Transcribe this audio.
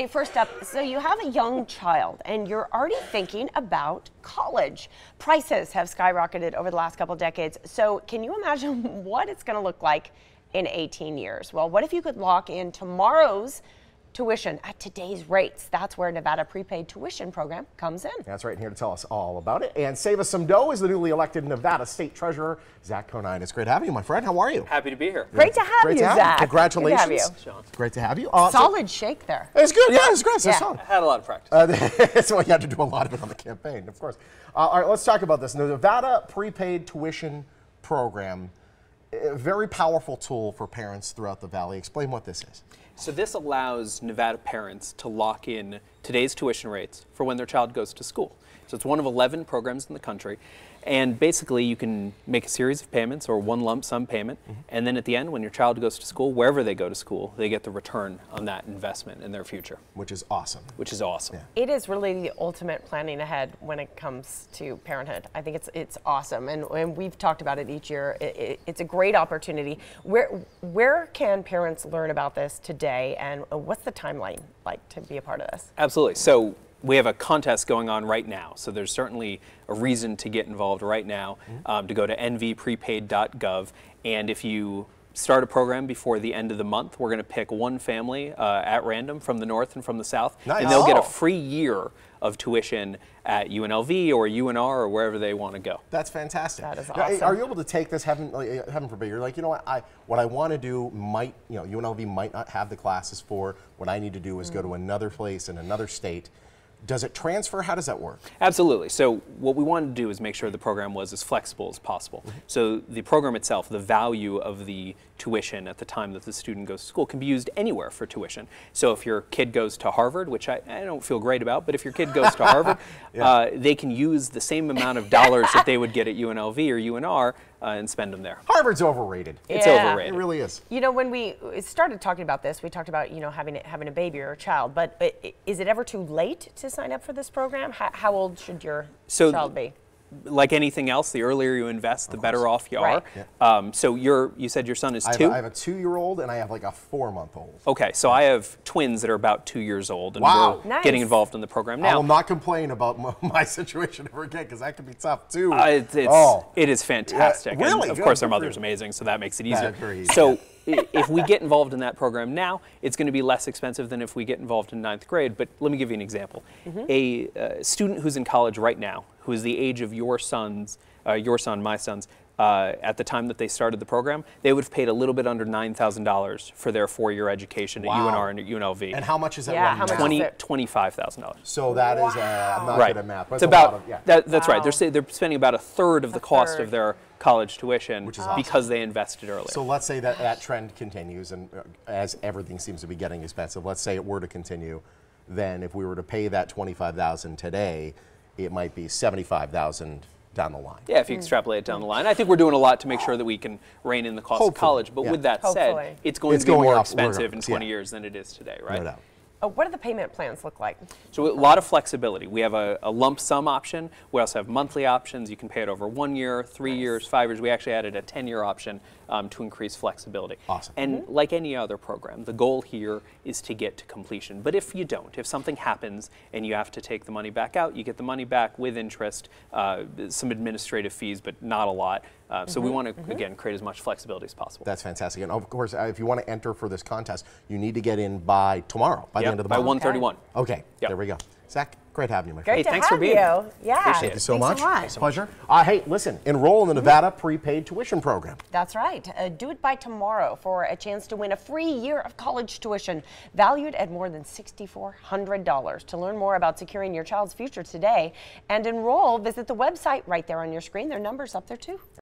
Hey, first up, so you have a young child and you're already thinking about college. Prices have skyrocketed over the last couple decades. So can you imagine what it's going to look like in 18 years? Well, what if you could lock in tomorrow's tuition at today's rates? That's where Nevada Prepaid tuition program comes in. That's right, and here to tell us all about it and save us some dough is the newly elected Nevada State Treasurer, Zach Conine. It's great having you, my friend. How are you? Happy to be here. Great to have you, Zach. Congratulations. Good to have you. Sean. Great to have you. Solid shake there. It's good. Yeah, it's great. Yeah. Solid. I had a lot of practice. So you had to do a lot of it on the campaign, of course. All right, let's talk about this. The Nevada Prepaid Tuition Program, a very powerful tool for parents throughout the Valley. Explain what this is. So this allows Nevada parents to lock in today's tuition rates for when their child goes to school. So it's one of 11 programs in the country. And basically you can make a series of payments or one lump sum payment. And then at the end, when your child goes to school, wherever they go to school, they get the return on that investment in their future. Which is awesome. Which is awesome. Yeah. It is really the ultimate planning ahead when it comes to parenthood. I think it's awesome, and we've talked about it each year. It's a great opportunity. Where can parents learn about this today, and what's the timeline like to be a part of this? Absolutely. So we have a contest going on right now, so there's certainly a reason to get involved right now, to go to nvprepaid.gov, and if you start a program before the end of the month, we're going to pick one family at random from the north and from the south, nice. And they'll get a free year of tuition at UNLV or UNR or wherever they want to go. That's fantastic. That is Now, awesome. are you able to take this, heaven forbid, you're like, you know what I want to do might, UNLV might not have the classes for. What I need to do is go to another place in another state. Does it transfer? How does that work? Absolutely. So what we wanted to do is make sure the program was as flexible as possible. So the program itself, the value of the tuition at the time that the student goes to school can be used anywhere for tuition. So if your kid goes to Harvard, which I don't feel great about, but if your kid goes to Harvard, they can use the same amount of dollars that they would get at UNLV or UNR and spend them there. Harvard's overrated. It's overrated. It really is. You know, when we started talking about this, we talked about, having a baby or a child, but is it ever too late to sign up for this program? How old should your child be? Like anything else, the earlier you invest, the better off you are. Right. Yeah. So you said your son is 2? I have a 2-year-old and I have like a 4-month-old. Okay, so I have twins that are about 2 years old, and wow. we're Nice. getting involved in the program now. I will not complain about my situation ever again, because that can be tough too. It is fantastic. Yeah, really? And of course, our mother's amazing, so that makes it easier. Very easy. So if we get involved in that program now, it's going to be less expensive than if we get involved in 9th grade. But let me give you an example. A student who's in college right now, who is the age of your son, my son's, at the time that they started the program, they would have paid a little bit under $9,000 for their 4-year education at UNR and at UNLV. And how much is that? Yeah, how much is it? $25,000. So that is, I'm not good at math. But It's about, that's Wow. right. They're spending about a third of the cost of their college tuition because they invested earlier. So let's say that trend continues, and as everything seems to be getting expensive, let's say it were to continue, then if we were to pay that $25,000 today, it might be $75,000 down the line. Yeah, if you extrapolate it down the line. I think we're doing a lot to make sure that we can rein in the cost of college, but with that said, it's going to be more expensive in 20 years than it is today, right? No doubt. What do the payment plans look like? So a lot of flexibility. We have a lump sum option. We also have monthly options. You can pay it over 1 year, 3 years, 5 years. We actually added a 10-year option to increase flexibility. Awesome. And like any other program, the goal here is to get to completion. But if you don't, if something happens and you have to take the money back out, you get the money back with interest, some administrative fees, but not a lot. So we want to, again, create as much flexibility as possible. That's fantastic. And of course, if you want to enter for this contest, you need to get in by tomorrow, by the end of the month. By 1:31. Okay, there we go. Zach, great having you, my friend. Great to thanks have for being here. Yeah. Appreciate Thank you it. so much. Thanks so much. Pleasure. Hey, listen, enroll in the Nevada Prepaid Tuition Program. That's right. Do it by tomorrow for a chance to win a free year of college tuition valued at more than $6,400. To learn more about securing your child's future today and enroll, visit the website right there on your screen. Their number's up there too.